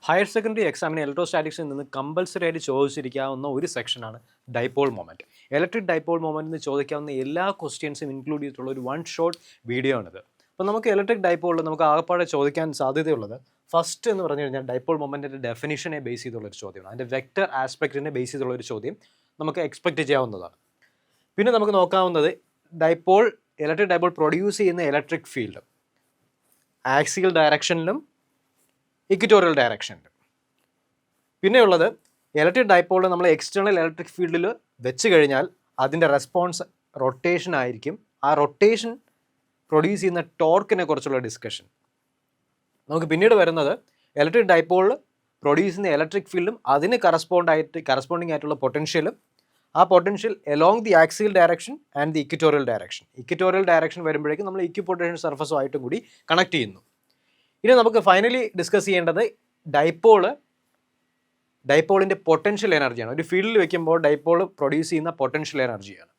Higher secondary എക്സാമിന് ഇലക്ട്രോസ്റ്റാറ്റിക്സിൽ നിന്ന് compulsory ആയിട്ട് ചോദിച്ചിരിക്കാവുന്ന ഒരു സെക്ഷനാണ് dipole moment. Electric dipole moment എന്ന് ചോദിക്കാവുന്ന എല്ലാ ക്വസ്റ്റ്യൻസും ഇൻക്ലൂഡ് ചെയ്തിട്ടുള്ള ഒരു വൺ ഷോട്ട് വീഡിയോ ആണിത്. അപ്പോൾ നമുക്ക് ഇലക്ട്രിക് ഡൈപോളിൽ നമുക്ക് ആകപ്പാടെ ചോദിക്കാൻ സാധ്യതയുള്ളത് ഫസ്റ്റ് എന്ന് പറഞ്ഞു കഴിഞ്ഞാൽ ഡൈപോൾ മൊമെൻറ്റിൻ്റെ ഡെഫിനിഷനെ ബേസ് ചെയ്തുള്ളൊരു ചോദ്യമാണ്. അതിൻ്റെ വെക്റ്റർ ആസ്പെക്റ്റിനെ ബേസ് ചെയ്തുള്ളൊരു ചോദ്യം നമുക്ക് എക്സ്പെക്റ്റ് ചെയ്യാവുന്നതാണ്. പിന്നെ നമുക്ക് നോക്കാവുന്നത് ഇലക്ട്രിക് ഡൈപോൾ പ്രൊഡ്യൂസ് ചെയ്യുന്ന ഇലക്ട്രിക് ഫീൽഡ് ആക്സിയൽ ഡയറക്ഷനിലും ഇക്വറ്റോറിയൽ ഡയറക്ഷനിലും. പിന്നെയുള്ളത് ഇലക്ട്രിക് ഡൈപോളിൽ നമ്മൾ എക്സ്റ്റേണൽ ഇലക്ട്രിക് ഫീൽഡിൽ വെച്ച് കഴിഞ്ഞാൽ അതിൻ്റെ റെസ്പോൺസ് റൊട്ടേഷൻ ആയിരിക്കും. ആ റൊട്ടേഷൻ പ്രൊഡ്യൂസ് ചെയ്യുന്ന ടോർക്കിനെ കുറിച്ചുള്ള ഡിസ്കഷൻ. നമുക്ക് പിന്നീട് വരുന്നത് ഇലക്ട്രിക് ഡൈപോളിൽ പ്രൊഡ്യൂസ് ചെയ്യുന്ന ഇലക്ട്രിക് ഫീൽഡും അതിന് കറസ്പോണ്ടിങ് ആയിട്ടുള്ള പൊട്ടൻഷ്യലും, ആ potential along the axial direction and the equatorial direction. Equatorial direction വരുമ്പോഴേക്കും നമ്മൾ ഇക്വിപൊട്ടൻഷ്യൽ സർഫസുമായിട്ടും കൂടി കണക്ട് ചെയ്യുന്നു. ഇനി നമുക്ക് ഫൈനലി ഡിസ്കസ് ചെയ്യേണ്ടത് ഡൈപോളിൻ്റെ പൊട്ടൻഷ്യൽ എനർജിയാണ്. ഒരു ഫീൽഡിൽ വെക്കുമ്പോൾ ഡൈപോൾ പ്രൊഡ്യൂസ് ചെയ്യുന്ന പൊട്ടൻഷ്യൽ എനർജിയാണ്.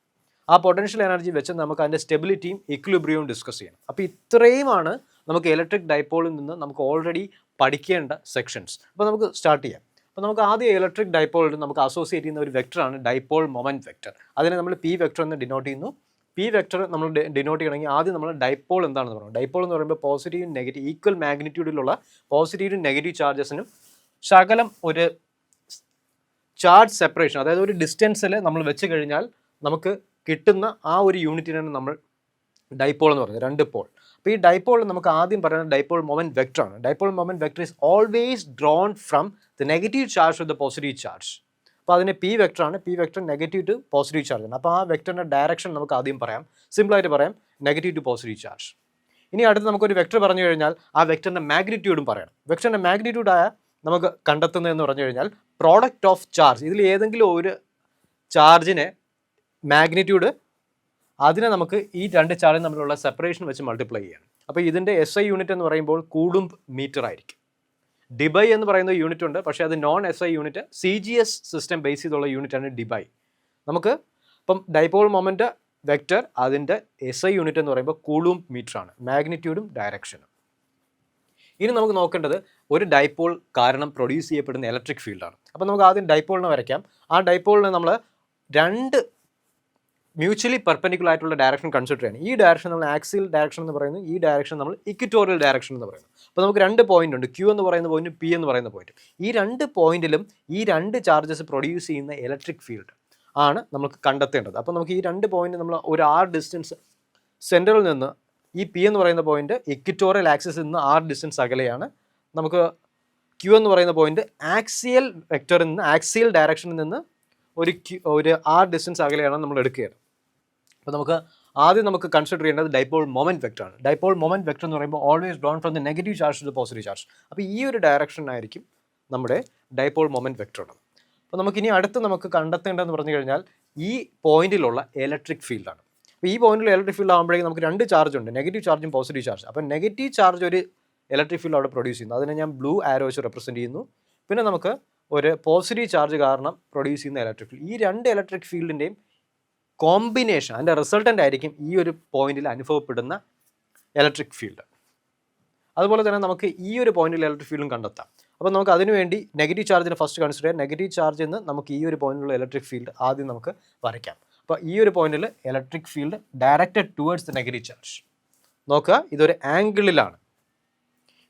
ആ പൊട്ടൻഷ്യൽ എനർജി വെച്ച് നമുക്ക് അതിൻ്റെ സ്റ്റെബിലിറ്റിയും ഇക്വിലിബ്രിയവും ഡിസ്കസ് ചെയ്യണം. അപ്പോൾ ഇത്രയുമാണ് നമുക്ക് ഇലക്ട്രിക് ഡൈപോളിൽ നിന്ന് നമുക്ക് ഓൾറെഡി പഠിക്കേണ്ട സെക്ഷൻസ്. അപ്പോൾ നമുക്ക് സ്റ്റാർട്ട് ചെയ്യാം. അപ്പോൾ നമുക്ക് ആദ്യം ഇലക്ട്രിക് ഡൈപോളിൽ നമുക്ക് അസോസിയേറ്റ് ചെയ്യുന്ന ഒരു വെക്ടറാണ് ഡൈപോൾ മൊമെൻറ്റ് വെക്ടർ. അതിനെ നമ്മൾ പി വെക്ടർ എന്ന് ഡിനോട്ട് ചെയ്യുന്നു. പി വെക്ടർ നമ്മൾ ഡിനോട്ട് ചെയ്യണമെങ്കിൽ ആദ്യം നമ്മൾ ഡൈപോൾ എന്താണെന്ന് പറയണം. ഡൈപോൾ എന്ന് പറയുമ്പോൾ പോസിറ്റീവും നെഗറ്റീവ് ഈക്വൽ മാഗ്നിറ്റ്യൂഡിലുള്ള പോസിറ്റീവും നെഗറ്റീവ് ചാർജസിനും ശകലം ഒരു ചാർജ് സെപ്പറേഷൻ, അതായത് ഒരു ഡിസ്റ്റൻസിൽ നമ്മൾ വെച്ച് കഴിഞ്ഞാൽ നമുക്ക് കിട്ടുന്ന ആ ഒരു യൂണിറ്റിനാണ് നമ്മൾ ഡൈപോൾ എന്ന് പറയുന്നത്, രണ്ട് പോൾ. അപ്പോൾ ഈ ഡൈപോൾ നമുക്ക് ആദ്യം പറയുന്നത് ഡൈപോൾ മൊമെൻറ്റ് വെക്ടറാണ്. Dipole moment vector is always drawn from the negative charge to the positive charge. അപ്പോൾ അതിന് പി വെക്ടറാണ്. P vector negative to positive charge ആണ്. അപ്പോൾ ആ വെക്ടറിൻ്റെ ഡയറക്ഷൻ നമുക്ക് ആദ്യം പറയാം. സിമ്പിളായിട്ട് പറയാം, നെഗറ്റീവ് ടു പോസിറ്റീവ് ചാർജ്. ഇനി അടുത്ത് നമുക്കൊരു വെക്ടർ പറഞ്ഞു കഴിഞ്ഞാൽ ആ വെക്ടറിൻ്റെ മാഗ്നിറ്റ്യൂഡും പറയണം. വെക്ടറിൻ്റെ മാഗ്നിറ്റ്യൂഡായ നമുക്ക് കണ്ടെത്തുന്നതെന്ന് പറഞ്ഞു കഴിഞ്ഞാൽ പ്രോഡക്റ്റ് ഓഫ് ചാർജ്. ഇതിൽ ഏതെങ്കിലും ഒരു ചാർജിനെ മാഗ്നിറ്റ്യൂഡ്, അതിനെ നമുക്ക് ഈ രണ്ട് ചാർജ് തമ്മിലുള്ള സെപ്പറേഷൻ വെച്ച് മൾട്ടിപ്ലൈ ചെയ്യണം. അപ്പോൾ ഇതിൻ്റെ SI യൂണിറ്റ് എന്ന് പറയുമ്പോൾ കൂളുംബ് മീറ്റർ ആയിരിക്കും. ഡിബൈ എന്ന് പറയുന്ന യൂണിറ്റ് ഉണ്ട്, പക്ഷേ അത് non SI unit, CGS system base ചെയ്തുള്ള യൂണിറ്റാണ് ഡിബൈ. നമുക്ക് ഇപ്പം ഡൈപോൾ മൊമെൻറ്റ് വെക്ടർ അതിൻ്റെ SI യൂണിറ്റ് എന്ന് പറയുമ്പോൾ കൂളുംബ് മീറ്റർ ആണ്, മാഗ്നിറ്റ്യൂഡും ഡയറക്ഷനും. ഇനി നമുക്ക് നോക്കേണ്ടത് ഒരു ഡൈപോൾ കാരണം പ്രൊഡ്യൂസ് ചെയ്യപ്പെടുന്ന ഇലക്ട്രിക് ഫീൽഡാണ്. അപ്പോൾ നമുക്ക് ആദ്യം ഡൈപോളിനെ വരയ്ക്കാം. ആ ഡൈപോളിനെ നമ്മൾ രണ്ട് മ്യൂച്വലി പെർപെൻഡിക്കുലർ ആയിട്ടുള്ള ഡയറക്ഷൻ കൺസിഡർ ചെയ്യണം. ഈ ഡയറക്ഷൻ നമ്മൾ ആക്സിയൽ ഡയറക്ഷൻ എന്ന് പറയുന്നു, ഈ ഡയറക്ഷൻ നമ്മൾ ഇക്വറ്റോറിയൽ ഡയറക്ഷൻ എന്ന് പറയുന്നു. അപ്പോൾ നമുക്ക് രണ്ട് പോയിന്റ് ഉണ്ട്, Q എന്ന് പറയുന്ന പോയിന്റും P എന്ന് പറയുന്ന പോയിന്റും. ഈ രണ്ട് പോയിന്റിലും ഈ രണ്ട് ചാർജസ് പ്രൊഡ്യൂസ് ചെയ്യുന്ന ഇലക്ട്രിക് ഫീൽഡ് ആണ് നമുക്ക് കണ്ടെത്തേണ്ടത്. അപ്പോൾ നമുക്ക് ഈ രണ്ട് പോയിന്റ് നമ്മൾ ഒരു R ഡിസ്റ്റൻസ് സെൻറ്ററിൽ നിന്ന്, ഈ P എന്ന് പറയുന്ന പോയിന്റ് ഇക്വറ്റോറിയൽ ആക്സിസിൽ നിന്ന് R ഡിസ്റ്റൻസ് അകലെയാണ്. നമുക്ക് Q എന്ന് പറയുന്ന പോയിന്റ് ആക്സിയൽ വെക്ടറിൽ നിന്ന്, ആക്സിയൽ ഡയറക്ഷനിൽ നിന്ന് ഒരു R ഡിസ്റ്റൻസ് അകലെയാണ് നമ്മൾ എടുക്കുകയാണ്. അപ്പോൾ ആദ്യം നമുക്ക് കൺസിഡർ ചെയ്യേണ്ടത് ഡൈപോൾ മൊമെൻറ്റ് വെക്ടറാണ്. ഡൈപോൾ മൊമെൻറ്റ് വെക്ടർ എന്ന് പറയുമ്പോൾ always drawn from the negative charge to the positive charge. അപ്പോൾ ഈ ഒരു ഡയറക്ഷനായിരിക്കും നമ്മുടെ ഡൈപോൾ മൊമെൻറ്റ് വെക്ടർ ഉള്ളത്. അപ്പോൾ നമുക്കിനി അടുത്ത് നമുക്ക് കണ്ടെത്തേണ്ടതെന്ന് പറഞ്ഞു കഴിഞ്ഞാൽ ഈ പോയിന്റിലുള്ള ഇലക്ട്രിക് ഫീൽഡാണ്. അപ്പോൾ ഈ പോയിന്റിൽ ഇലക്ട്രിക് ഫീൽഡ് ആകുമ്പോഴേക്കും നമുക്ക് രണ്ട് ചാർജ് ഉണ്ട്, നെഗറ്റീവ് ചാർജും പോസിറ്റീവ് ചാർജ്. അപ്പോൾ നെഗറ്റീവ് ചാർജ് ഒരു ഇലക്ട്രിക് ഫീൽഡ് അവിടെ പ്രൊഡ്യൂസ് ചെയ്യുന്നു, അതിനെ ഞാൻ ബ്ലൂ ആരോ വെച്ച് റെപ്രസെൻറ്റ് ചെയ്യുന്നു. പിന്നെ നമുക്ക് ഒരു പോസിറ്റീവ് ചാർജ് കാരണം പ്രൊഡ്യൂസ് ചെയ്യുന്ന ഇലക്ട്രിക് ഫീൽഡ്. ഈ രണ്ട് ഇലക്ട്രിക് ഫീൽഡിൻ്റെയും കോമ്പിനേഷൻ, അതിൻ്റെ റിസൾട്ടൻ്റ് ആയിരിക്കും ഈ ഒരു പോയിന്റിൽ അനുഭവപ്പെടുന്ന ഇലക്ട്രിക് ഫീൽഡ്. അതുപോലെ തന്നെ നമുക്ക് ഈ ഒരു പോയിന്റിൽ ഇലക്ട്രിക് ഫീൽഡും കണ്ടെത്താം. അപ്പോൾ നമുക്ക് അതിനുവേണ്ടി നെഗറ്റീവ് ചാർജിനെ ഫസ്റ്റ് കൺസിഡർ ചെയ്യാം. നെഗറ്റീവ് ചാർജിൽ നിന്ന് നമുക്ക് ഈ ഒരു പോയിന്റിലുള്ള ഇലക്ട്രിക് ഫീൽഡ് ആദ്യം നമുക്ക് വരയ്ക്കാം. അപ്പോൾ ഈ ഒരു പോയിന്റിൽ electric field directed towards the negative charge. നോക്കുക, ഇതൊരു ആംഗിളിലാണ്.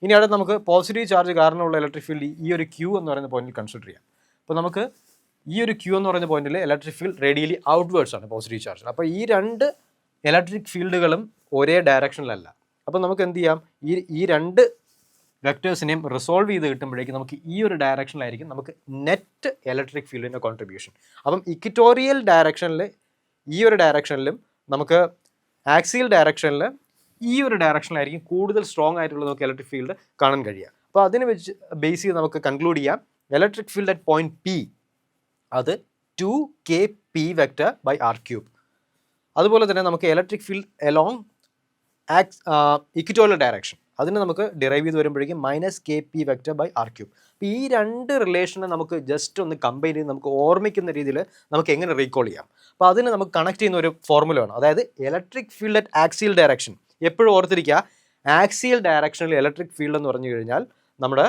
ഇനി അവിടെ നമുക്ക് പോസിറ്റീവ് ചാർജ് കാരണമുള്ള ഇലക്ട്രിക് ഫീൽഡ് ഈ ഒരു Q എന്ന് പറയുന്ന പോയിന്റിൽ കൺസിഡർ ചെയ്യാം. അപ്പോൾ നമുക്ക് ഈ ഒരു Q എന്ന് പറയുന്ന പോയിന്റിൽ ഇലക്ട്രിക് ഫീൽഡ് റേഡിയലി ഔട്ട്വേർഡ്സ് ആണ്, പോസിറ്റീവ് ചാർജ്. അപ്പോൾ ഈ രണ്ട് ഇലക്ട്രിക് ഫീൽഡുകളും ഒരേ ഡയറക്ഷനിലല്ല. അപ്പോൾ നമുക്ക് എന്ത് ചെയ്യാം, ഈ രണ്ട് വെക്ടേഴ്സിനെയും റിസോൾവ് ചെയ്ത് കിട്ടുമ്പോഴേക്കും നമുക്ക് ഈ ഒരു ഡയറക്ഷനിലായിരിക്കും നമുക്ക് നെറ്റ് ഇലക്ട്രിക് ഫീൽഡിൻ്റെ കോൺട്രിബ്യൂഷൻ. അപ്പം ഇക്വറ്റോറിയൽ ഡയറക്ഷനിൽ ഈ ഒരു ഡയറക്ഷനിലും നമുക്ക് ആക്സിയൽ ഡയറക്ഷനിൽ ഈ ഒരു ഡയറക്ഷനിലായിരിക്കും കൂടുതൽ സ്ട്രോങ് ആയിട്ടുള്ള നമുക്ക് ഇലക്ട്രിക് ഫീൽഡ് കാണാൻ കഴിയുക. അപ്പോൾ അതിനെ വെച്ച് ബേസ് ചെയ്ത് നമുക്ക് കൺക്ലൂഡ് ചെയ്യാം electric field at point P അത് 2kP വെക്ടർ ബൈ R3. അതുപോലെ തന്നെ നമുക്ക് electric field along equatorial direction, അതിന് നമുക്ക് ഡിറൈവ് ചെയ്ത് വരുമ്പോഴേക്കും -kP വെക്ടർ ബൈ R3. അപ്പോൾ ഈ രണ്ട് റിലേഷനെ നമുക്ക് ജസ്റ്റ് ഒന്ന് കമ്പൈൻ ചെയ്ത് നമുക്ക് ഓർമ്മിക്കുന്ന രീതിയിൽ നമുക്ക് എങ്ങനെ റീകോൾ ചെയ്യാം. അപ്പോൾ അതിന് നമുക്ക് കണക്ട് ചെയ്യുന്ന ഒരു ഫോർമുല ആണ്, അതായത് electric field at axial direction. എപ്പോഴും ഓർത്തിരിക്കുക, ആക്സിയൽ ഡയറക്ഷനിൽ ഇലക്ട്രിക് ഫീൽഡ് എന്ന് പറഞ്ഞു കഴിഞ്ഞാൽ നമ്മുടെ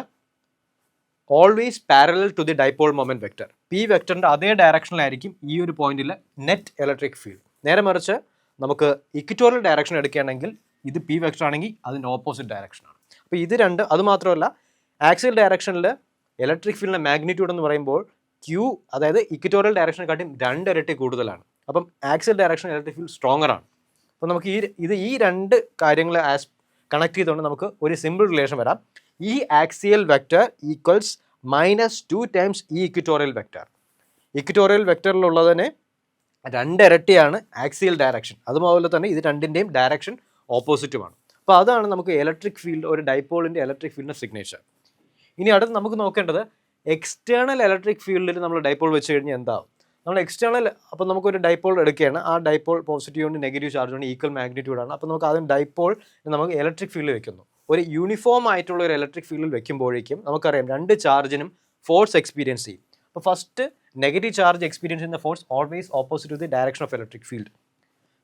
always parallel to the dipole moment vector. P വെക്ടറിന്റെ അതേ ഡയറക്ഷനിലായിരിക്കും ഈ ഒരു പോയിന്റിലെ നെറ്റ് ഇലക്ട്രിക് ഫീൽഡ്. നേരെ മറിച്ച് നമുക്ക് ഇക്വറ്റോറിയൽ ഡയറക്ഷൻ എടുക്കുകയാണെങ്കിൽ ഇത് പി വെക്ടർ ആണെങ്കിൽ അതിൻ്റെ ഓപ്പോസിറ്റ് ഡയറക്ഷനാണ്. അപ്പോൾ ഇത് രണ്ട്, അതുമാത്രമല്ല ആക്സിയൽ ഡയറക്ഷനിൽ ഇലക്ട്രിക് ഫീൽഡിൻ്റെ മാഗ്നിറ്റ്യൂഡ് എന്ന് പറയുമ്പോൾ ക്യൂ, അതായത് ഇക്വറ്റോറിയൽ ഡയറക്ഷനെക്കാട്ടും 2 ഇരട്ടി കൂടുതലാണ്. അപ്പം axial direction electric field stronger ആണ്. അപ്പോൾ നമുക്ക് ഈ രണ്ട് കാര്യങ്ങൾ കണക്ട് ചെയ്തുകൊണ്ട് നമുക്ക് ഒരു സിമ്പിൾ റിലേഷൻ വരാം. ഈ ആക്സിയൽ വെക്ടർ ഈക്വൽസ് -2 ടൈംസ് ഈ ഇക്വറ്റോറിയൽ വെക്ടർ. ഇക്വറ്റോറിയൽ വെക്ടറിലുള്ളതിന് 2 ഇരട്ടിയാണ് ആക്സിയൽ ഡയറക്ഷൻ. അതുപോലെ തന്നെ ഇത് രണ്ടിൻ്റെയും ഡയറക്ഷൻ ഓപ്പോസിറ്റുമാണ്. അപ്പോൾ അതാണ് നമുക്ക് ഇലക്ട്രിക് ഫീൽഡ്, ഒരു ഡൈപോളിൻ്റെ ഇലക്ട്രിക് ഫീൽഡിൻ്റെ സിഗ്നേച്ചർ. ഇനി അടുത്ത് നമുക്ക് നോക്കേണ്ടത് എക്സ്റ്റേണൽ ഇലക്ട്രിക് ഫീൽഡിൽ നമ്മൾ ഡൈപോൾ വെച്ച് കഴിഞ്ഞാൽ എന്താവും. നമ്മൾ എക്സ്റ്റേണൽ, അപ്പോൾ നമുക്കൊരു ഡൈപോൾ എടുക്കുകയാണ്. ആ ഡൈപോൾ പോസിറ്റീവ് കൊണ്ട് നെഗറ്റീവ് ചാർജ് കൊണ്ട് ഈക്വൽ മാഗ്നിറ്റ്യൂഡാണ്. അപ്പോൾ നമുക്ക് ആദ്യം ഡൈപോൾ നമുക്ക് ഇലക്ട്രിക് ഫീൽഡിൽ വെക്കുന്നു. ഒരു യൂണിഫോം ആയിട്ടുള്ള ഒരു ഇലക്ട്രിക് ഫീൽഡിൽ വെക്കുമ്പോഴേക്കും നമുക്കറിയാം 2 ചാർജിനും ഫോഴ്സ് എക്സ്പീരിയൻസ് ചെയ്യും. അപ്പോൾ ഫസ്റ്റ് നെഗറ്റീവ് ചാർജ് എക്സ്പീരിയൻസ് ചെയ്യുന്ന force always opposite to the direction of electric field.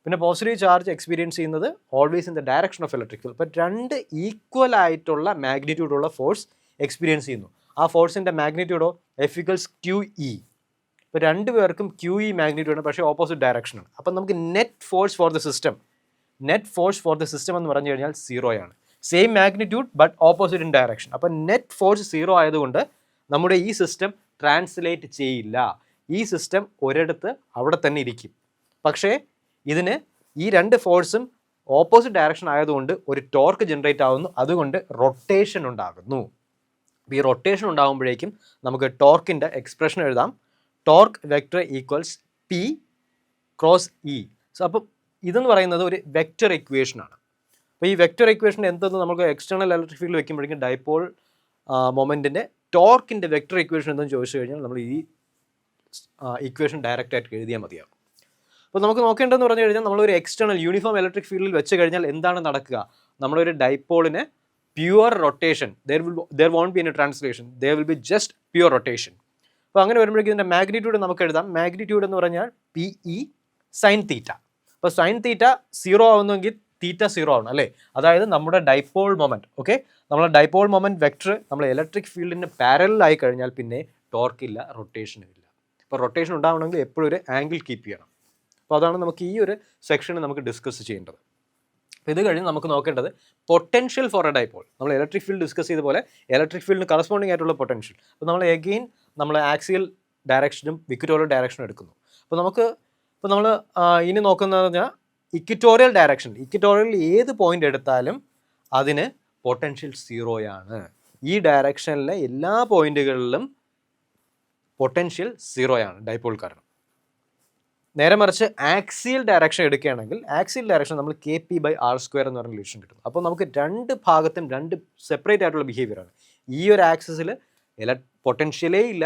പിന്നെ പോസിറ്റീവ് ചാർജ് എക്സ്പീരിയൻസ് ചെയ്യുന്നത് always in the direction of electric field. അപ്പോൾ 2 ഈക്വൽ ആയിട്ടുള്ള മാഗ്നിറ്റ്യൂഡുള്ള ഫോഴ്സ് എക്സ്പീരിയൻസ് ചെയ്യുന്നു. ആ ഫോഴ്സിൻ്റെ മാഗ്നിറ്റ്യൂഡോ F=QE. ഇപ്പോൾ 2 പേർക്കും QE മാഗ്നിറ്റ്യൂഡാണ്, പക്ഷേ ഓപ്പോസിറ്റ് ഡയറക്ഷനാണ്. അപ്പം നമുക്ക് net force for the system എന്ന് പറഞ്ഞു കഴിഞ്ഞാൽ 0 ആണ്. Same magnitude but opposite in direction. അപ്പം നെറ്റ് ഫോഴ്സ് 0 ആയതുകൊണ്ട് നമ്മുടെ ഈ സിസ്റ്റം ട്രാൻസ്ലേറ്റ് ചെയ്യില്ല. ഈ സിസ്റ്റം ഒരിടത്ത് അവിടെ തന്നെ ഇരിക്കും. പക്ഷേ ഇതിന് ഈ 2 ഫോഴ്സും ഓപ്പോസിറ്റ് ഡയറക്ഷൻ ആയതുകൊണ്ട് ഒരു ടോർക്ക് ജനറേറ്റ് ആകുന്നു. അതുകൊണ്ട് റൊട്ടേഷൻ ഉണ്ടാകുന്നു. ഈ റൊട്ടേഷൻ ഉണ്ടാകുമ്പോഴേക്കും നമുക്ക് ടോർക്കിൻ്റെ എക്സ്പ്രഷൻ എഴുതാം. Torque vector equals P cross E. So അപ്പം ഇതെന്ന് പറയുന്നത് ഒരു വെക്ടർ ഇക്വേഷനാണ്. അപ്പോൾ ഈ വെക്ടർ ഇക്വേഷൻ എന്തെന്ന് നമുക്ക് എക്സ്റ്റേണൽ ഇലക്ട്രിക് ഫീൽഡ് വെക്കുമ്പോഴേക്കും ഡൈപോൾ മൊമെൻറ്റിൻ്റെ ടോർക്കിൻ്റെ വെക്ടർ ഇക്വേഷൻ എന്തെന്ന് ചോദിച്ചു കഴിഞ്ഞാൽ നമ്മൾ ഈ ഇക്വേഷൻ ഡയറക്റ്റായിട്ട് എഴുതിയാൽ മതിയാകും. അപ്പോൾ നമുക്ക് നോക്കേണ്ടതെന്ന് പറഞ്ഞു കഴിഞ്ഞാൽ നമ്മളൊരു എക്സ്റ്റേണൽ യൂണിഫോം ഇലക്ട്രിക് ഫീൽഡിൽ വെച്ച് കഴിഞ്ഞാൽ എന്താണ് നടക്കുക. നമ്മളൊരു ഡൈപോളിന് pure rotation, there won't be any translation, there will be just pure rotation. അപ്പോൾ അങ്ങനെ വരുമ്പോഴേക്കും ഇതിൻ്റെ മാഗ്നിറ്റ്യൂഡ് നമുക്ക് എഴുതാം. മാഗ്നിറ്റ്യൂഡ് എന്ന് പറഞ്ഞാൽ PE സൈൻ തീറ്റ. അപ്പോൾ സൈൻ തീറ്റ 0 ആവുന്നെങ്കിൽ തീറ്റ 0 ആവണം അല്ലേ. അതായത് നമ്മുടെ ഡൈപോൾ മൊമെൻറ്റ്, ഓക്കെ, നമ്മളെ ഡൈപോൾ മൊമെൻറ്റ് വെക്ടർ നമ്മൾ ഇലക്ട്രിക് ഫീൽഡിന് പാരലൽ കഴിഞ്ഞാൽ പിന്നെ ടോർക്കില്ല, റൊട്ടേഷനും ഇല്ല. അപ്പോൾ റൊട്ടേഷൻ ഉണ്ടാവണമെങ്കിൽ എപ്പോഴും ഒരു ആംഗിൾ കീപ്പ് ചെയ്യണം. അപ്പോൾ അതാണ് നമുക്ക് ഈ ഒരു സെക്ഷനിൽ നമുക്ക് ഡിസ്കസ് ചെയ്യേണ്ടത്. അപ്പോൾ ഇത് കഴിഞ്ഞ് നമുക്ക് നോക്കേണ്ടത് പൊട്ടൻഷ്യൽ ഫോർ എ ഡൈപോൾ. നമ്മൾ ഇലക്ട്രിക് ഫീൽഡ് ഡിസ്കസ് ചെയ്ത പോലെ ഇലക്ട്രിക് ഫീൽഡിന് കറസ്പോണ്ടിങ് ആയിട്ടുള്ള പൊട്ടൻഷ്യൽ. അപ്പോൾ നമ്മൾ എഗെയിൻ നമ്മൾ ആക്സിയൽ ഡയറക്ഷനും ഇക്വറ്റോറിയൽ ഡയറക്ഷനും എടുക്കുന്നു. അപ്പോൾ നമ്മൾ ഇനി നോക്കുന്നതെന്ന് പറഞ്ഞാൽ ഇക്വറ്റോറിയൽ ഡയറക്ഷൻ. ഇക്വറ്റോറിയൽ ഏത് പോയിന്റ് എടുത്താലും അതിന് പൊട്ടൻഷ്യൽ 0 ആണ്. ഈ ഡയറക്ഷനിലെ എല്ലാ പോയിന്റുകളിലും പൊട്ടൻഷ്യൽ 0 ആണ് ഡൈപോൾ കാരണം. നേരെ മറിച്ച് ആക്സിയൽ ഡയറക്ഷൻ എടുക്കുകയാണെങ്കിൽ ആക്സിയൽ ഡയറക്ഷൻ നമ്മൾ KP/r² എന്ന് പറഞ്ഞ റിലേഷൻ കിട്ടും. അപ്പോൾ നമുക്ക് 2 ഭാഗത്തും 2 സെപ്പറേറ്റ് ആയിട്ടുള്ള ബിഹേവിയറാണ്. ഈ ഒരു ആക്സിസിൽ പൊട്ടൻഷ്യലേ ഇല്ല,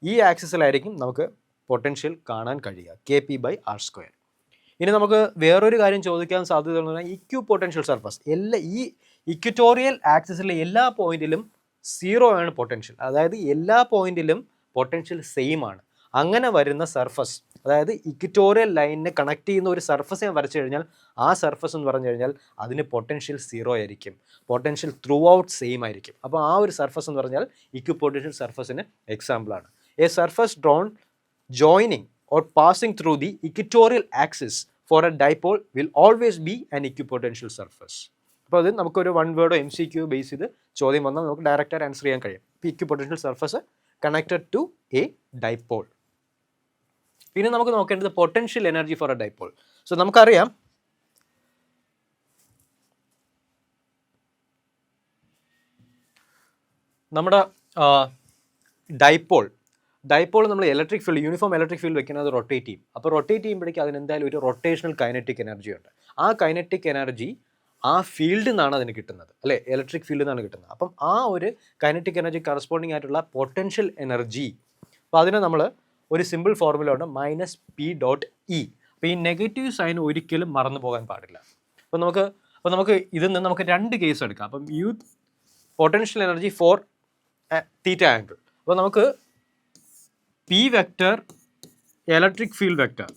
ഈ ആക്സിസിലായിരിക്കും നമുക്ക് പൊട്ടൻഷ്യൽ കാണാൻ കഴിയുക, KP/r². ഇനി നമുക്ക് വേറൊരു കാര്യം ചോദിക്കാൻ സാധ്യത എന്ന് പറഞ്ഞാൽ ഇക്യു പൊട്ടൻഷ്യൽ സർഫസ്. ഈ ഇക്വറ്റോറിയൽ ആക്സിസിലെ എല്ലാ പോയിന്റിലും 0 ആണ് പൊട്ടൻഷ്യൽ. അതായത് എല്ലാ പോയിന്റിലും പൊട്ടൻഷ്യൽ സെയിം ആണ്. അങ്ങനെ വരുന്ന സർഫസ്, അതായത് ഇക്വറ്റോറിയൽ ലൈനിനെ കണക്ട് ചെയ്യുന്ന ഒരു സർഫസ് ഞാൻ വരച്ചു കഴിഞ്ഞാൽ ആ സർഫസ് എന്ന് പറഞ്ഞു കഴിഞ്ഞാൽ അതിന് പൊട്ടൻഷ്യൽ 0 ആയിരിക്കും. പൊട്ടൻഷ്യൽ ത്രൂ ഔട്ട് സെയിം ആയിരിക്കും. അപ്പോൾ ആ ഒരു സർഫസ് എന്ന് പറഞ്ഞാൽ ഇക്വ പൊട്ടൻഷ്യൽ സർഫസിന് എക്സാമ്പിളാണ്. A surface drone joining or passing through the equatorial axis for a dipole will always be an equipotential surface. അപ്പോൾ അത് നമുക്കൊരു 1 വേർഡോ MCQ ബേസ് ചെയ്ത് ചോദ്യം വന്നാൽ നമുക്ക് ഡയറക്റ്റായിട്ട് ആൻസർ ചെയ്യാൻ കഴിയും. Equipotential surface connected to a dipole. പിന്നെ നമുക്ക് നോക്കേണ്ടത് potential energy for a dipole. So നമുക്കറിയാം നമ്മുടെ ഡൈപോൾ നമ്മൾ electric field, uniform electric field വെക്കുന്നത് റൊട്ടേറ്റ് ചെയ്യും. അപ്പോൾ റൊട്ടേറ്റ് ചെയ്യുമ്പോഴേക്കും അതിനെന്തായാലും ഒരു റൊട്ടേഷണൽ കൈനറ്റിക് എനർജി ഉണ്ട്. ആ കൈനറ്റിക് എനർജി ആ ഫീൽഡിൽ നിന്നാണ് അതിന് കിട്ടുന്നത് അല്ലേ, ഇലക്ട്രിക് ഫീൽഡിൽ നിന്നാണ് കിട്ടുന്നത്. അപ്പം ആ ഒരു കൈനറ്റിക് എനർജി കറസ്പോണ്ടിങ് ആയിട്ടുള്ള പൊട്ടൻഷ്യൽ എനർജി, അപ്പോൾ അതിന് നമ്മൾ ഒരു സിമ്പിൾ ഫോർമുല ഉണ്ട് -P.E. അപ്പോൾ ഈ നെഗറ്റീവ് സൈൻ ഒരിക്കലും മറന്നു പോകാൻ പാടില്ല. അപ്പോൾ നമുക്ക് ഇതിൽ നിന്ന് നമുക്ക് 2 കേസ് എടുക്കാം. അപ്പം potential energy for theta angle. അപ്പോൾ നമുക്ക് P vector, electric field vector,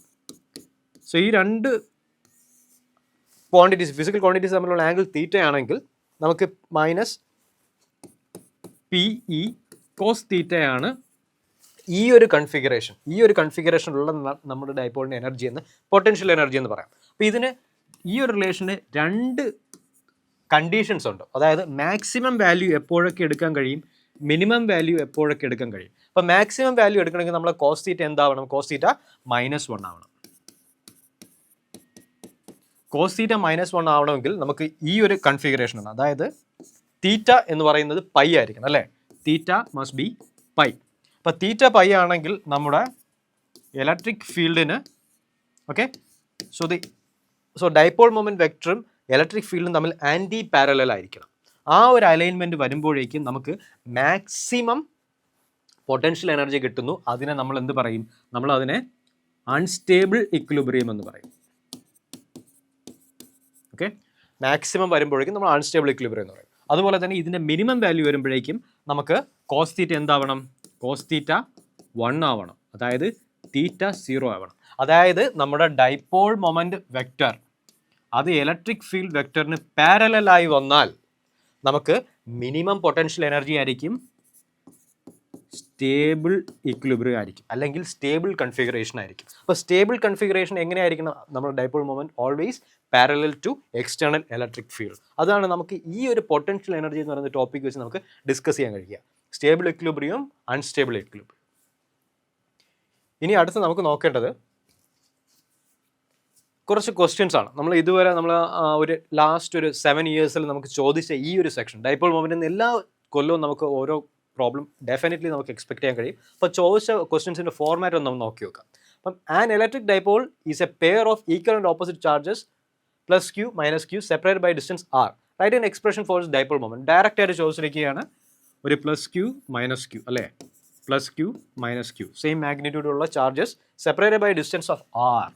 so ഈ 2 ക്വാണ്ടിറ്റീസ്, ഫിസിക്കൽ ക്വാണ്ടിറ്റീസ് തമ്മിലുള്ള ആംഗിൾ തീറ്റ ആണെങ്കിൽ നമുക്ക് -PE കോസ് തീറ്റയാണ് ഈ ഒരു കൺഫിഗറേഷനിലുള്ള നമ്മുടെ ഡൈപോളിൻ്റെ എനർജി എന്ന് പൊട്ടൻഷ്യൽ എനർജി എന്ന് പറയാം. അപ്പോൾ ഇതിന് ഈ ഒരു റിലേഷന് 2 കണ്ടീഷൻസ് ഉണ്ട്. അതായത് മാക്സിമം വാല്യൂ എപ്പോഴൊക്കെ എടുക്കാൻ കഴിയും, മിനിമം വാല്യൂ എപ്പോഴൊക്കെ എടുക്കാൻ കഴിയും. അപ്പോൾ മാക്സിമം വാല്യൂ എടുക്കണമെങ്കിൽ നമ്മൾ കോസ് തീറ്റ എന്താവണം, കോസ് തീറ്റ -1 ആവണം. കോസ് തീറ്റ -1 ആവണമെങ്കിൽ നമുക്ക് ഈ ഒരു കൺഫിഗറേഷൻ ആണ്. അതായത് തീറ്റ എന്ന് പറയുന്നത് പൈ ആയിരിക്കണം അല്ലേ, തീറ്റ മസ്റ്റ് ബി പൈ. അപ്പോൾ തീറ്റ പൈ ആണെങ്കിൽ നമ്മുടെ ഇലക്ട്രിക് ഫീൽഡിന് ഓക്കെ സോ ഡൈപോൾ മൊമെൻറ്റ് വെക്ടറും ഇലക്ട്രിക് ഫീൽഡും തമ്മിൽ ആൻറ്റി പാരലൽ ആയിരിക്കണം. ആ ഒരു അലൈൻമെൻറ്റ് വരുമ്പോഴേക്കും നമുക്ക് മാക്സിമം പൊട്ടൻഷ്യൽ എനർജി കിട്ടുന്നു. അതിനെ നമ്മൾ എന്ത് പറയും, നമ്മൾ അതിനെ അൺസ്റ്റേബിൾ ഇക്വിലിബ്രിയം എന്ന് പറയും. ഓക്കെ, മാക്സിമം വരുമ്പോഴേക്കും നമ്മൾ അൺസ്റ്റേബിൾ ഇക്വിലിബ്രിയം എന്ന് പറയും. അതുപോലെ തന്നെ ഇതിൻ്റെ മിനിമം വാല്യൂ വരുമ്പോഴേക്കും നമുക്ക് കോസ് തീറ്റ എന്താവണം, കോസ് തീറ്റ 1 ആവണം. അതായത് തീറ്റ 0 ആവണം. അതായത് നമ്മുടെ ഡൈപോൾ മൊമെൻറ്റ് വെക്റ്റർ അത് ഇലക്ട്രിക് ഫീൽഡ് വെക്ടറിന് പാരലലായി വന്നാൽ നമുക്ക് മിനിമം പൊട്ടൻഷ്യൽ എനർജി ആയിരിക്കും, സ്റ്റേബിൾ ഇക്വിലിബ്രിയം ആയിരിക്കും, അല്ലെങ്കിൽ സ്റ്റേബിൾ കൺഫിഗറേഷൻ ആയിരിക്കും. അപ്പോൾ സ്റ്റേബിൾ കൺഫിഗറേഷൻ എങ്ങനെയായിരിക്കണം, നമ്മുടെ dipole moment always parallel to external electric field. അതാണ് നമുക്ക് ഈ ഒരു പൊട്ടൻഷ്യൽ എനർജി എന്ന് പറയുന്ന ടോപ്പിക് വെച്ച് നമുക്ക് ഡിസ്കസ് ചെയ്യാൻ കഴിയുക. Stable equilibrium, unstable equilibrium. ഇനി അടുത്ത് നമുക്ക് നോക്കേണ്ടത് കുറച്ച് ക്വസ്റ്റ്യൻസ് ആണ്. നമ്മൾ ഇതുവരെ ഒരു ലാസ്റ്റ് ഒരു 7 ഇയേഴ്സിൽ നമുക്ക് ചോദിച്ച ഈ ഒരു സെക്ഷൻ ഡൈപോൾ മൊമെൻറ്റിൽ എല്ലാ കൊല്ലവും നമുക്ക് ഓരോ പ്രോബ്ലം ഡെഫിനറ്റ്ലി നമുക്ക് എക്സ്പെക്ട് ചെയ്യാൻ കഴിയും. അപ്പോൾ ചോദിച്ച ക്വസ്റ്റ്യൻസിൻ്റെ ഫോർമാറ്റ് ഒന്ന് നമുക്ക് നോക്കി നോക്കാം. അപ്പം an electric dipole is a pair of equal and opposite charges +q -q separated by distance r. Write an expression for dipole moment. Direct ആയിട്ട് ചോദിച്ചിരിക്കുകയാണ്. ഒരു +q -q അല്ലേ, +q -q സെയിം മാഗ്നിറ്റ്യൂഡ് ഉള്ള charges separated by distance of r.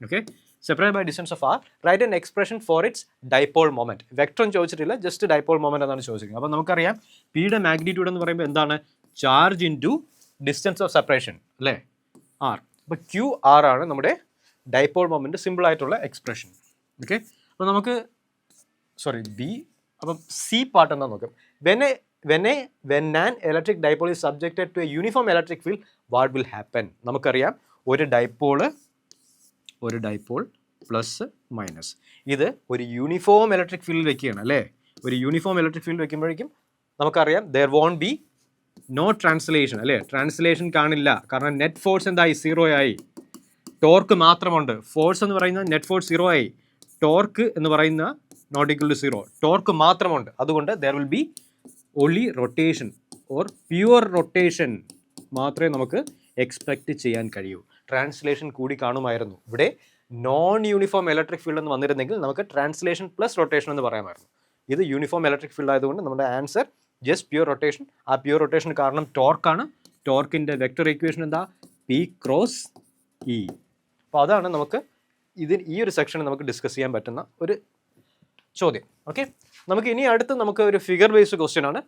Okay, separated by distance of r. Write an expression for its dipole moment. വെക്ടറും ചോദിച്ചിട്ടില്ല, just dipole moment എന്നാണ് ചോദിച്ചിരിക്കുന്നത്. അപ്പോൾ നമുക്കറിയാം പിയുടെ മാഗ്നിറ്റ്യൂഡ് എന്ന് പറയുമ്പോൾ എന്താണ്, charge into distance of separation അല്ലേ, r. അപ്പോൾ QR ആണ് നമ്മുടെ ഡൈപോൾ മൊമെൻറ്റ് സിമ്പിളായിട്ടുള്ള എക്സ്പ്രഷൻ. ഓക്കെ, അപ്പോൾ നമുക്ക് ബി. അപ്പം സി പാർട്ട് എന്താ നോക്കാം. when an electric dipole is subjected to a uniform electric field, what will happen? നമുക്കറിയാം ഒരു ഡൈപോൾ പ്ലസ് മൈനസ്, ഇത് ഒരു യൂണിഫോം ഇലക്ട്രിക് ഫീൽഡ് വെക്കുകയാണ് അല്ലേ. ഒരു യൂണിഫോം ഇലക്ട്രിക് ഫീൽഡ് വെക്കുമ്പോഴേക്കും നമുക്കറിയാം there won't be no translation അല്ലേ, ട്രാൻസ്ലേഷൻ കാണില്ല. കാരണം നെറ്റ് ഫോഴ്സ് എന്തായി, 0 ആയി. ടോർക്ക് മാത്രമുണ്ട്. ഫോഴ്സ് എന്ന് പറയുന്നത് നെറ്റ് ഫോഴ്സ് 0 ആയി. ടോർക്ക് എന്ന് പറയുന്ന നോട്ട് ഈക്വൽ ടു 0, ടോർക്ക് മാത്രമുണ്ട്. അതുകൊണ്ട് there will be only rotation or pure rotation മാത്രമേ നമുക്ക് എക്സ്പെക്റ്റ് ചെയ്യാൻ കഴിയൂ. ട്രാൻസ്ലേഷൻ കൂടി കാണുമായിരുന്നു. ഇവിടെ നോൺ യൂണിഫോം ഇലക്ട്രിക് ഫീൽഡ് എന്ന് വന്നിരുന്നെങ്കിൽ നമുക്ക് ട്രാൻസ്ലേഷൻ പ്ലസ് റൊട്ടേഷൻ എന്ന് പറയാമായിരുന്നു. ഇത് യൂണിഫോം ഇലക്ട്രിക് ഫീൽഡ് ആയതുകൊണ്ട് നമ്മുടെ ആൻസർ ജസ്റ്റ് പ്യൂർ റൊട്ടേഷൻ. ആ പ്യൂർ റൊട്ടേഷൻ കാരണം ടോർക്കാണ്. ടോർക്കിൻ്റെ വെക്ടർ ഇക്വേഷൻ എന്താ, P ക്രോസ് E. അപ്പോൾ അതാണ് നമുക്ക് ഈ ഒരു സെക്ഷനിൽ നമുക്ക് ഡിസ്കസ് ചെയ്യാൻ പറ്റുന്ന ഒരു ചോദ്യം. ഓക്കെ, നമുക്ക് ഇനി അടുത്ത് നമുക്ക് ഒരു ഫിഗർ ബേസ്ഡ് ക്വസ്റ്റ്യൻ ആണ്.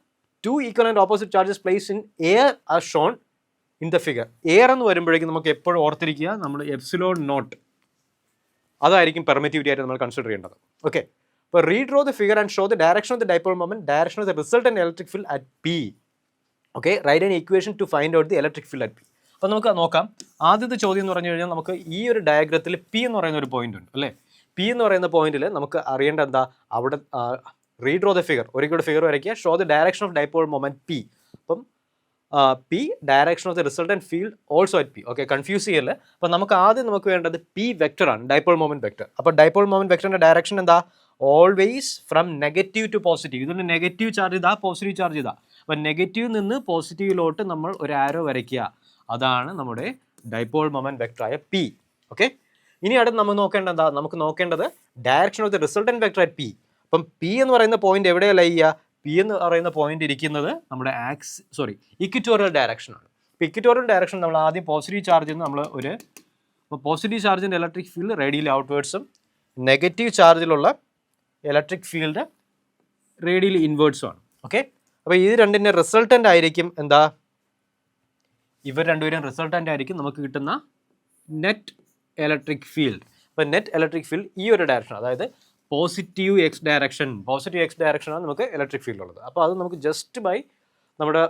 2 equal and opposite charges placed in air are shown in the figure. Air എന്ന് വരുമ്പോഴേക്കും നമുക്ക് എപ്പോഴും ഓർത്തിരിക്കുക, നമ്മൾ എപ്സിലോൺ നോട്ട് അതായിരിക്കും പെർമിറ്റിവിറ്റി ആയിട്ട് നമ്മൾ കൺസിഡർ ചെയ്യേണ്ടത്. ഓക്കെ, അപ്പോൾ redraw the figure and show the direction of the dipole moment, direction of the resultant electric field at P. Okay, write an equation to find out the electric field at P. അപ്പോൾ നമുക്ക് നോക്കാം. ആദ്യത്തെ ചോദ്യം എന്ന് പറഞ്ഞു കഴിഞ്ഞാൽ നമുക്ക് ഈ ഒരു ഡയഗ്രത്തിൽ P എന്ന് പറയുന്ന ഒരു പോയിന്റ് ഉണ്ട് അല്ലേ. P എന്ന് പറയുന്ന പോയിന്റിൽ നമുക്ക് അറിയേണ്ട എന്താ, അവിടെ റീഡ്രോ ദ ഫിഗർ, ഒരിക്കലും ഫിഗർ വരയ്ക്കുക. Show the direction of dipole moment P. അപ്പം P direction of the resultant field also at P. Okay, confuse ചെയ്യല്ലേ. അപ്പോൾ നമുക്ക് ആദ്യം വേണ്ടത് P വെക്ടർ ആണ്, ഡൈപോൾ മൊമെന്റ് വെക്ടർ. അപ്പോൾ ഡൈപോൾ മൊമെന്റ് വെക്ടറിന്റെ ഡയറക്ഷൻ എന്താ, always from negative to positive. ഇതിന് നെഗറ്റീവ് ചാർജ് ഇതാ, പോസിറ്റീവ് ചാർജ് ഇതാ. അപ്പോൾ നെഗറ്റീവ് നിന്ന് പോസിറ്റീവിലോട്ട് നമ്മൾ ഒരു ആരോ വരയ്ക്കുക. അതാണ് നമ്മുടെ ഡൈപോൾ മൊമെന്റ് വെക്ടറായ P. ഓക്കെ, ഇനി അടുത്ത് നമ്മൾ നോക്കേണ്ടത് എന്താ, നമുക്ക് നോക്കേണ്ടത് direction of the resultant vector at P. അപ്പം P എന്ന് പറയുന്ന പോയിന്റ് എവിടെയല്ല ചെയ്യുക, P എന്ന് പറയുന്ന പോയിന്റ് ഇരിക്കുന്നത് നമ്മുടെ ഇക്വിറ്റോറിയൽ ഡയറക്ഷൻ ആണ്. ഇപ്പോൾ ഇക്വിറ്റോറിയൽ ഡയറക്ഷൻ നമ്മൾ ആദ്യം പോസിറ്റീവ് ചാർജ് നമ്മൾ പോസിറ്റീവ് ചാർജിൻ്റെ ഇലക്ട്രിക് ഫീൽഡ് റേഡിയലി ഔട്ട്വേർഡ്സും നെഗറ്റീവ് ചാർജിലുള്ള ഇലക്ട്രിക് ഫീൽഡ് റേഡിയലി ഇൻവേർഡ്സും ആണ്. ഓക്കെ, അപ്പോൾ ഇത് രണ്ടിൻ്റെ റിസൾട്ടൻ്റ് ആയിരിക്കും എന്താ, ഇവർ രണ്ടുപേരും റിസൾട്ടൻ്റ് ആയിരിക്കും നമുക്ക് കിട്ടുന്ന നെറ്റ് ഇലക്ട്രിക് ഫീൽഡ്. അപ്പോൾ നെറ്റ് ഇലക്ട്രിക് ഫീൽഡ് ഈ ഒരു ഡയറക്ഷൻ, അതായത് പോസിറ്റീവ് എക്സ് ഡയറക്ഷനാണ് നമുക്ക് ഇലക്ട്രിക് ഫീൽഡ് ഉള്ളത്. അപ്പോൾ അത് നമുക്ക് ജസ്റ്റ് ബൈ നമ്മുടെ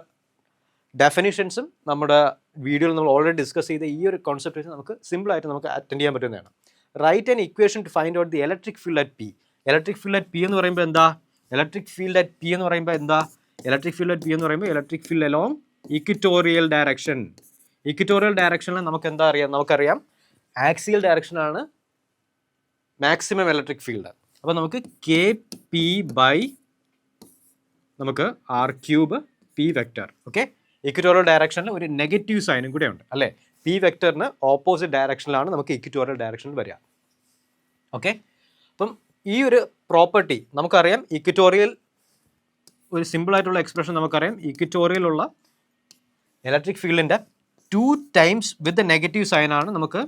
ഡെഫിനിഷൻസും നമ്മുടെ വീഡിയോയിൽ നമ്മൾ ഓൾറെഡി ഡിസ്കസ് ചെയ്ത ഈ ഒരു കോൺസെപ്റ്റ് വെച്ച് നമുക്ക് സിമ്പിളായിട്ട് നമുക്ക് അറ്റൻഡ് ചെയ്യാൻ പറ്റുന്നതാണ്. Write an equation to find out the electric field at P. Electric field at P എന്ന് പറയുമ്പോൾ എന്താ? ഇലക്ട്രിക് ഫീൽഡ് അറ്റ് പി എന്ന് പറയുമ്പോൾ എന്താ? ഇലക്ട്രിക് ഫീൽഡ് അറ്റ് പി എന്ന് പറയുമ്പോൾ electric field along equatorial direction. Equatorial ഡയറക്ഷനിൽ നമുക്ക് എന്താ അറിയാം? നമുക്കറിയാം ആക്സിയൽ ഡയറക്ഷനാണ് മാക്സിമം ഇലക്ട്രിക് ഫീൽഡ്. അപ്പോൾ നമുക്ക് കെ പി ബൈ നമുക്ക് R cube P vector. Okay, equatorial ഡയറക്ഷനിൽ ഒരു നെഗറ്റീവ് സൈനും കൂടെ ഉണ്ട് അല്ലേ? പി വെക്റ്ററിന് ഓപ്പോസിറ്റ് ഡയറക്ഷനിലാണ് നമുക്ക് ഇക്വിറ്റോറിയൽ ഡയറക്ഷനിൽ വരിക. ഓക്കെ, അപ്പം ഈ ഒരു പ്രോപ്പർട്ടി നമുക്കറിയാം. ഇക്വിറ്റോറിയൽ ഒരു സിമ്പിളായിട്ടുള്ള എക്സ്പ്രഷൻ നമുക്കറിയാം. ഇക്വിറ്റോറിയലുള്ള ഇലക്ട്രിക് ഫീൽഡിൻ്റെ 2 times വിത്ത് നെഗറ്റീവ് സൈനാണ് നമുക്ക്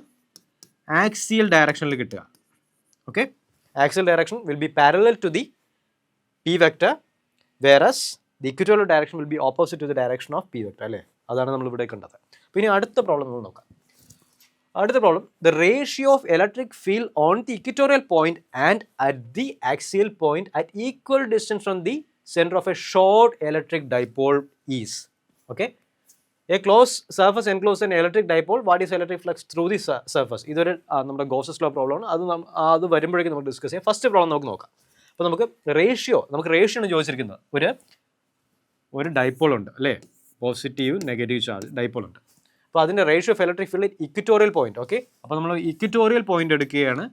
ആക്സിയൽ ഡയറക്ഷനിൽ കിട്ടുക. Okay, axial direction will be parallel to the P vector, whereas the equatorial direction will be opposite to the direction of P vector അല്ലേ? അതാണ് നമ്മൾ ഇവിടെ കണ്ടത്. പിന്നെ അടുത്ത പ്രോബ്ലം നമ്മൾ നോക്കാം. അടുത്ത problem, the ratio of electric field on the equatorial point and at the axial point at equal distance from the centre of A short electric dipole is. Okay, A close surface enclose N electric dipole, what is electric flux through the surface. ഇതൊരു നമ്മുടെ Gauss's law പ്രോബ്ലമാണ്. അത് വരുമ്പോഴേക്കും നമുക്ക് discuss ചെയ്യാം. First problem നമുക്ക് നോക്കാം. അപ്പോൾ നമുക്ക് റേഷ്യോ ആണ് ചോദിച്ചിരിക്കുന്നത്. ഒരു ഡൈപോൾ ഉണ്ട് അല്ലേ? പോസിറ്റീവ് നെഗറ്റീവ് ചാർജ് ഡൈപോൾ ഉണ്ട്. അപ്പോൾ അതിൻ്റെ ratio of electric field equatorial point. Okay, അപ്പോൾ നമ്മൾ ഇക്വിറ്റോറിയൽ പോയിന്റ് എടുക്കുകയാണ്.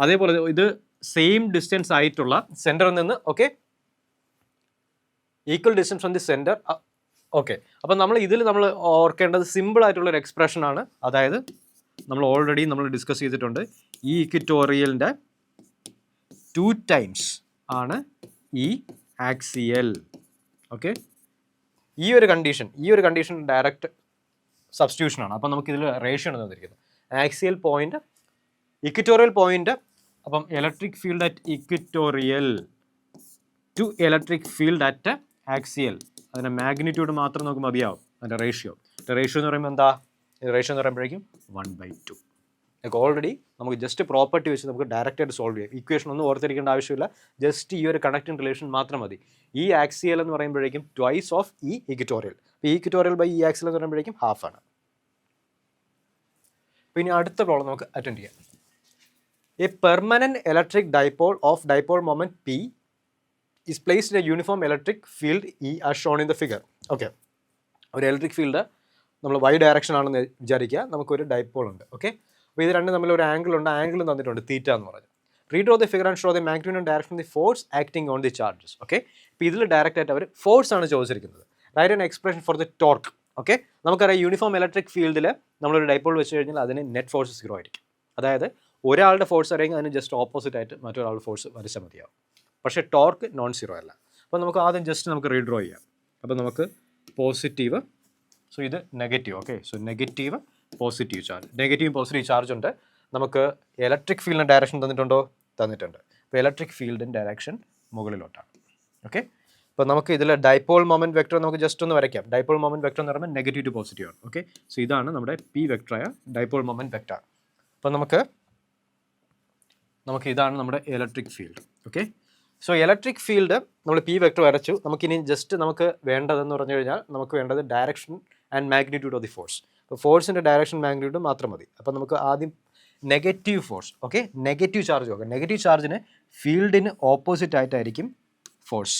അതേപോലെ ഇത് സെയിം ഡിസ്റ്റൻസ് ആയിട്ടുള്ള സെൻറ്ററിൽ നിന്ന്, okay, equal distance from the centre. Okay, അപ്പോൾ നമ്മൾ ഓർക്കേണ്ടത് സിമ്പിൾ ആയിട്ടുള്ള ഒരു എക്സ്പ്രഷൻ ആണ്. അതായത് നമ്മൾ ഓൾറെഡി ഡിസ്കസ് ചെയ്തിട്ടുണ്ട്. ഈ ഇക്വിറ്റോറിയലിൻ്റെ 2 times ആണ് ഈ ആക്സിയൽ. ഓക്കെ, ഈ ഒരു കണ്ടീഷൻ ഡയറക്റ്റ് സബ്സ്റ്റിറ്റ്യൂഷൻ ആണ്. അപ്പം നമുക്ക് ഇതിൽ റേഷ്യോ ആണ് തന്നിരിക്കുന്നത്. ആക്സിയൽ പോയിന്റ്, ഇക്വിറ്റോറിയൽ പോയിന്റ്, അപ്പം electric field at equatorial to electric field at axial. അതിൻ്റെ മാഗ്നിറ്റ്യൂഡ് മാത്രം നമുക്ക് മതിയാവും. അതിൻ്റെ റേഷ്യോ എന്ന് പറയുമ്പോൾ എന്താ? റേഷ്യോ എന്ന് പറയുമ്പോഴേക്കും 1/2. നമുക്ക് ഓൾറെഡി നമുക്ക് ജസ്റ്റ് പ്രോപ്പർട്ടി വെച്ച് നമുക്ക് ഡയറക്റ്റായിട്ട് സോൾവ് ചെയ്യാം. ഇക്വേഷൻ ഒന്നും ഓർത്തിരിക്കേണ്ട ആവശ്യമില്ല. ജസ്റ്റ് ഈ ഒരു കണക്റ്റിംഗ് റിലേഷൻ മാത്രം മതി. ഈ ആക്സിയൽ എന്ന് പറയുമ്പോഴേക്കും ട്വൈസ് ഓഫ് ഈ ഇക്വിറ്റോറിയൽ. ഈ ഇക്വിറ്റോറിയൽ ബൈ ഈ ആക്സിയൽ എന്ന് പറയുമ്പോഴേക്കും ഹാഫ് ആണ്. പിന്നെ അടുത്ത പ്രോബ്ലം നമുക്ക് അറ്റൻഡ് ചെയ്യാം. A permanent electric dipole of dipole moment P is placed in a uniform electric field E as shown in the figure. Okay, ഒരു ഇലക്ട്രിക് ഫീൽഡ് നമ്മൾ y ഡയറക്ഷൻ ആണെന്ന് വിചാരിക്കുക. നമുക്കൊരു ഡൈപോൾ ഉണ്ട്. ഓക്കെ, അപ്പോൾ ഇത് രണ്ടും തമ്മിൽ ഒരു ആംഗിൾ ഉണ്ട്. ആംഗിൾ തന്നിട്ടുണ്ട് തീറ്റ എന്ന് പറഞ്ഞു. Redraw the figure and show the magnitude and direction of the force acting on the charges. Okay, ഇപ്പോൾ ഇതിൽ ഡയറക്റ്റ് ആയിട്ട് അവർ ഫോഴ്സ് ആണ് ചോദിച്ചിരിക്കുന്നത്. Write an expression for the torque. Okay, നമുക്കറിയാം യൂണിഫോം ഇലക്ട്രിക് ഫീൽഡിൽ നമ്മളൊരു ഡൈപോൾ വെച്ച് കഴിഞ്ഞാൽ അതിന് നെറ്റ് ഫോഴ്സ് 0 ആയിരിക്കും. അതായത് ഒരാളുടെ ഫോഴ്സ് അറിയെങ്കിൽ അതിന് ജസ്റ്റ് ഓപ്പോസിറ്റ് ആയിട്ട് മറ്റൊരാളുടെ ഫോഴ്സ് വരച്ചാൽ മതിയാവും. പക്ഷേ ടോർക്ക് നോൺ സീറോ അല്ല. അപ്പോൾ നമുക്ക് ആദ്യം ജസ്റ്റ് നമുക്ക് റീഡ്രോ ചെയ്യാം. അപ്പോൾ നമുക്ക് പോസിറ്റീവ്, സോ ഇത് negative. Okay, so negative positive charge ഉണ്ട്. നമുക്ക് ഇലക്ട്രിക് ഫീൽഡിൻ്റെ ഡയറക്ഷൻ തന്നിട്ടുണ്ട്. അപ്പോൾ ഇലക്ട്രിക് ഫീൽഡിൻ്റെ ഡയറക്ഷൻ മുകളിലോട്ടാണ്. ഓക്കെ, അപ്പോൾ നമുക്ക് ഇതിൽ ഡൈപോൾ മൊമെൻറ്റ് വെക്ടർ നമുക്ക് ജസ്റ്റ് ഒന്ന് വരയ്ക്കാം. ഡൈപോൾ മൊമെൻറ്റ് വെക്ടർ എന്ന് പറയുമ്പോൾ നെഗറ്റീവ് ടു പോസിറ്റീവ് ആണ്. ഓക്കെ, സോ ഇതാണ് നമ്മുടെ പി വെക്ടറായ ഡൈപോൾ മൊമെൻറ്റ് വെക്ടർ. അപ്പോൾ നമുക്ക് ഇതാണ് നമ്മുടെ electric field. Okay, so electric field നമ്മൾ പി വെക്ടർ വരച്ചു. നമുക്കിനി ജസ്റ്റ് നമുക്ക് വേണ്ടതെന്ന് പറഞ്ഞു കഴിഞ്ഞാൽ നമുക്ക് വേണ്ടത് direction and magnitude of the force. അപ്പോൾ ഫോഴ്സിൻ്റെ ഡയറക്ഷൻ മാഗ്നിറ്റ്യൂഡ് മാത്രം മതി. അപ്പോൾ നമുക്ക് ആദ്യം negative force, okay, negative charge നോക്കാം. നെഗറ്റീവ് ചാർജിന് ഫീൽഡിന് ഓപ്പോസിറ്റ് ആയിട്ടായിരിക്കും ഫോഴ്സ്.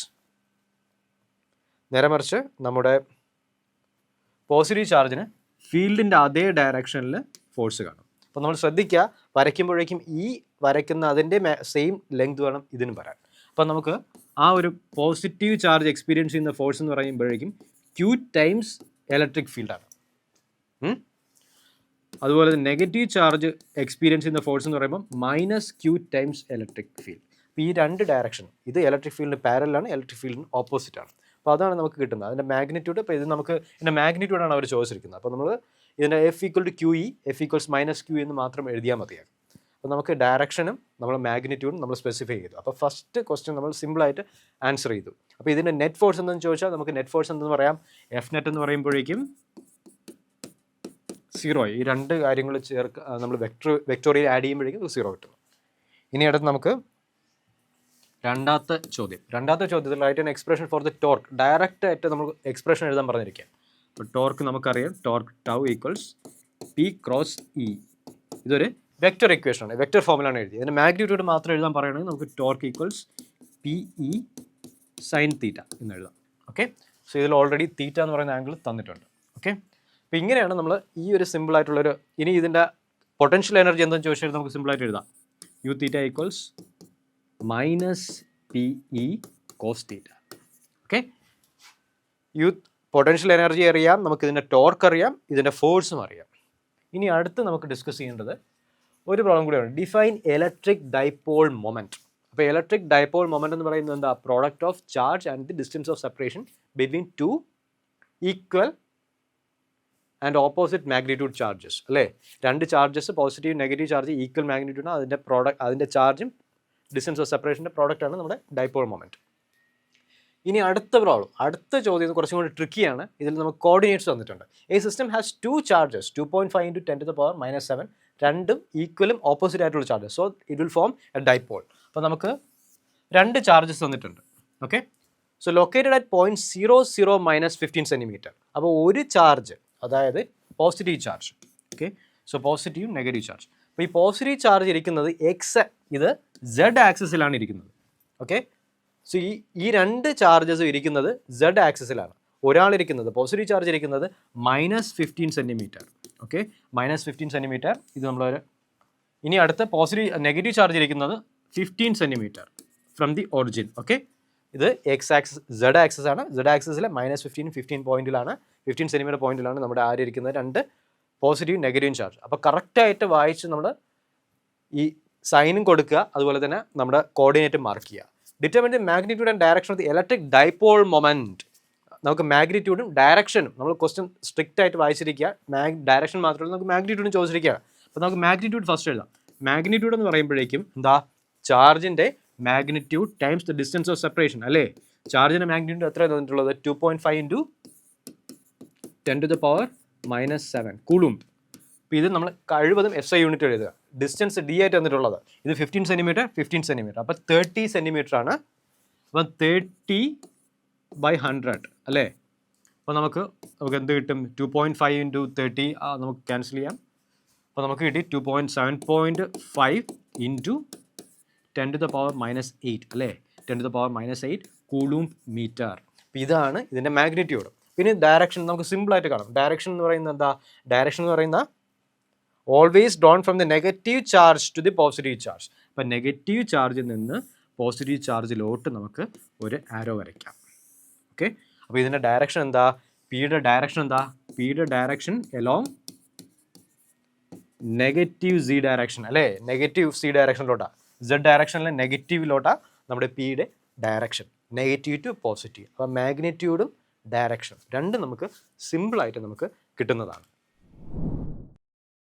നേരെ മറിച്ച് നമ്മുടെ പോസിറ്റീവ് ചാർജിന് ഫീൽഡിൻ്റെ അതേ ഡയറക്ഷനിൽ ഫോഴ്സ് കാണും. അപ്പോൾ നമ്മൾ ശ്രദ്ധിക്കുക, വരയ്ക്കുമ്പോഴേക്കും ഈ വരയ്ക്കുന്ന അതിൻ്റെ സെയിം ലെങ്ത് വേണം ഇതിനും വരാൻ. അപ്പോൾ നമുക്ക് ആ ഒരു പോസിറ്റീവ് ചാർജ് എക്സ്പീരിയൻസ് ചെയ്യുന്ന ഫോഴ്സ് എന്ന് പറയുമ്പോഴേക്കും Q ടൈംസ് ഇലക്ട്രിക് ഫീൽഡാണ്. അതുപോലെ നെഗറ്റീവ് ചാർജ് എക്സ്പീരിയൻസ് ചെയ്യുന്ന ഫോഴ്സ് എന്ന് പറയുമ്പോൾ -Q ടൈംസ് ഇലക്ട്രിക് ഫീൽഡ്. അപ്പോൾ ഈ രണ്ട് ഡയറക്ഷൻ, ഇത് ഇലക്ട്രിക് ഫീൽഡിന് പാരലാണ്, ഇലക്ട്രിക് ഫീൽഡിന് ഓപ്പോസിറ്റാണ്. അപ്പോൾ അതാണ് നമുക്ക് കിട്ടുന്നത് അതിൻ്റെ മാഗ്നിറ്റ്യൂഡ്. അപ്പോൾ ഇത് നമുക്ക് ഇതിൻ്റെ മാഗ്നിറ്റ്യൂഡാണ് അവർ ചോദിച്ചിരിക്കുന്നത്. അപ്പോൾ നമ്മൾ ഇതിൻ്റെ F = QE, F = -Q എന്ന് മാത്രം എഴുതിയാൽ മതിയാകും. അപ്പോൾ നമുക്ക് ഡയറക്ഷനും നമ്മൾ മാഗ്നിറ്റ്യൂഡും നമ്മൾ സ്പെസിഫൈ ചെയ്തു. അപ്പോൾ ഫസ്റ്റ് ക്വസ്റ്റ്യൻ നമ്മൾ സിമ്പിളായിട്ട് ആൻസർ ചെയ്തു. അപ്പോൾ ഇതിൻ്റെ നെറ്റ് ഫോഴ്സ് എന്തെന്ന് ചോദിച്ചാൽ നമുക്ക് നെറ്റ് ഫോഴ്സ് എന്തെന്ന് പറയാം? F net എന്ന് പറയുമ്പോഴേക്കും 0. ഈ രണ്ട് കാര്യങ്ങൾ നമ്മൾ വെക്ടോറിയൽ ആഡ് ചെയ്യുമ്പോഴേക്കും 0 കിട്ടുന്നു. ഇനി അടുത്ത് നമുക്ക് രണ്ടാമത്തെ ചോദ്യത്തിൽ write an expression for the torque. Direct ആയിട്ട് നമുക്ക് എക്സ്പ്രഷൻ എഴുതാൻ പറഞ്ഞിരിക്കുക. അപ്പോൾ ടോർക്ക് നമുക്കറിയാം, torque tau equals P cross E. ഇതൊരു വെക്റ്റർ ഇക്വേഷനാണ്, വെക്റ്റർ ഫോമിലാണ് എഴുതി. ഇതിൻ്റെ മാഗ്നിറ്റ്യൂഡ് മാത്രം എഴുതാൻ പറയുകയാണെങ്കിൽ നമുക്ക് torque equals P E sine theta എന്ന് എഴുതാം. ഓക്കെ, സോ ഇതിൽ ഓൾറെഡി തീറ്റ എന്ന് പറയുന്ന ആംഗിൾ തന്നിട്ടുണ്ട്. ഓക്കെ, അപ്പോൾ ഇങ്ങനെയാണ് നമ്മൾ ഈ ഒരു സിമ്പിളായിട്ടുള്ളൊരു, ഇനി ഇതിൻ്റെ പൊട്ടൻഷ്യൽ എനർജി എന്താണെന്ന് ചോദിച്ചാൽ നമുക്ക് സിമ്പിളായിട്ട് എഴുതാം. U theta equals minus P E cos theta. Okay, U potential energy അറിയാം, നമുക്ക് ഇതിൻ്റെ ടോർക്ക് അറിയാം, ഇതിൻ്റെ ഫോഴ്സും അറിയാം. ഇനി അടുത്ത് നമുക്ക് ഡിസ്കസ് ചെയ്യേണ്ടത് ഒരു പ്രോബ്ലം കൂടിയാണ്. Define electric dipole moment. അപ്പോൾ ഇലക്ട്രിക് ഡൈപോൾ മൊമെൻറ്റ് എന്ന് പറയുന്നത് എന്താ? Product of charge and the distance of separation between two equal and opposite magnitude charges അല്ലേ? രണ്ട് charges, positive negative charge equal magnitude, അതിൻ്റെ ചാർജും ഡിസ്റ്റൻസ് ഓഫ് സെപ്പറേഷൻ്റെ പ്രോഡക്റ്റാണ് നമ്മുടെ ഡൈപോൾ മൊമെൻറ്റ്. ഇനി അടുത്ത പ്രോബ്ലം, അടുത്ത ചോദ്യം കുറച്ചും കൂടി ട്രിക്കിയാണ്. ഇതിൽ നമുക്ക് കോർഡിനേറ്റ്സ് തന്നിട്ടുണ്ട്. എ സിസ്റ്റം ഹാസ് 2 ചാർജസ് 2.5 × 10⁻⁻⁷, രണ്ടും ഈക്വലും ഓപ്പോസിറ്റ് ആയിട്ടുള്ള charges. So it will form A dipole. അപ്പോൾ നമുക്ക് 2 ചാർജസ് തന്നിട്ടുണ്ട്. Okay, so located at 0.00 - 15 centimetre. അപ്പോൾ ഒരു ചാർജ്, അതായത് positive charge. Okay, so positive negative charge. അപ്പോൾ ഈ പോസിറ്റീവ് ചാർജ് ഇരിക്കുന്നത് ഇത് Z ആക്സിസിലാണ് ഇരിക്കുന്നത്. ഓക്കെ, സോ ഈ 2 ചാർജസും ഇരിക്കുന്നത് Z ആക്സിസിലാണ്. ഒരാളിരിക്കുന്നത് പോസിറ്റീവ് ചാർജ് ഇരിക്കുന്നത് -15 സെൻറ്റിമീറ്റർ. Okay, -15 centimetre. ഇത് നമ്മളൊരു, ഇനി അടുത്ത നെഗറ്റീവ് ചാർജ് ഇരിക്കുന്നത് 15 centimetre from the origin. Okay, ഇത് എക്സ് ആക്സിസ്, Z ആക്സിസ് ആണ്. Z ആക്സിസിലെ -15 പോയിന്റിലാണ്, 15 സെൻറ്റിമീറ്റർ പോയിന്റിലാണ് നമ്മുടെ ആരിയിരിക്കുന്നത് 2 പോസിറ്റീവ് നെഗറ്റീവ് ചാർജ്. അപ്പോൾ കറക്റ്റായിട്ട് വായിച്ച് നമ്മൾ ഈ സൈനും കൊടുക്കുക, അതുപോലെ തന്നെ നമ്മുടെ കോർഡിനേറ്റ് മാർക്ക് ചെയ്യുക. Determine the magnitude and direction of the electric dipole moment. നമുക്ക് മാഗ്നിറ്റ്യൂഡും ഡയറക്ഷനും നമ്മൾ ക്വസ്റ്റ്യൻ സ്ട്രിക്റ്റ് ആയിട്ട് വായിച്ചിരിക്കുക. ഡയറക്ഷൻ മാത്രമല്ല, നമുക്ക് മാഗ്നിറ്റ്യൂഡും ചോദിച്ചിരിക്കുക. അപ്പോൾ നമുക്ക് മാഗ്നിറ്റ്യൂഡ് ഫസ്റ്റ് എഴുതാം. മാഗ്നിറ്റ്യൂഡ് എന്ന് പറയുമ്പോഴേക്കും എന്താ? ചാർജിൻ്റെ magnitude times the distance of separation അല്ലേ? ചാർജിൻ്റെ മാഗ്നിറ്റ്യൂഡ് എത്ര തന്നിട്ടുള്ളത്? 2.5 × 10⁻⁻⁷ കൂളുംബ്. അപ്പോൾ ഇത് നമ്മൾ കഴിവതും SI യൂണിറ്റ് എഴുതുക. ഡിസ്റ്റൻസ് D ആയിട്ട് തന്നിട്ടുള്ളത് ഇത് 15 സെൻറ്റിമീറ്റർ. അപ്പോൾ 30 സെൻറ്റിമീറ്റർ ആണ്. അപ്പം 30/100 അല്ലേ? അപ്പോൾ നമുക്ക് എന്ത് കിട്ടും? 2.5 × 30 നമുക്ക് ക്യാൻസൽ ചെയ്യാം. അപ്പോൾ നമുക്ക് കിട്ടി 7.5 × 10⁻⁸ അല്ലേ? 10⁻⁸ കൂളുംബ് മീറ്റർ. അപ്പോൾ ഇതാണ് ഇതിൻ്റെ മാഗ്നിറ്റ്യൂഡ്. പിന്നെ ഡയറക്ഷൻ നമുക്ക് സിമ്പിളായിട്ട് കാണാം. ഡയറക്ഷൻ എന്ന് പറയുന്നത് എന്താ? ഡയറക്ഷൻ എന്ന് പറയുന്ന always drawn from the negative charge to the positive charge. അപ്പം നെഗറ്റീവ് ചാർജിൽ നിന്ന് പോസിറ്റീവ് ചാർജിലോട്ട് നമുക്ക് ഒരു ആരോ വരയ്ക്കാം. ഓക്കെ, അപ്പോൾ ഇതിൻ്റെ ഡയറക്ഷൻ എന്താ? പിയുടെ ഡയറക്ഷൻ എന്താ? പിയുടെ direction along negative Z direction അല്ലേ? നെഗറ്റീവ് C ഡയറക്ഷനിലോട്ടാണ്. Z ഡയറക്ഷനിലെ നെഗറ്റീവിലോട്ടാണ് നമ്മുടെ പിയുടെ ഡയറക്ഷൻ, നെഗറ്റീവ് ടു പോസിറ്റീവ്. അപ്പോൾ മാഗ്നിറ്റ്യൂഡും ഡയറക്ഷൻ രണ്ടും നമുക്ക് സിമ്പിളായിട്ട് നമുക്ക് കിട്ടുന്നതാണ്.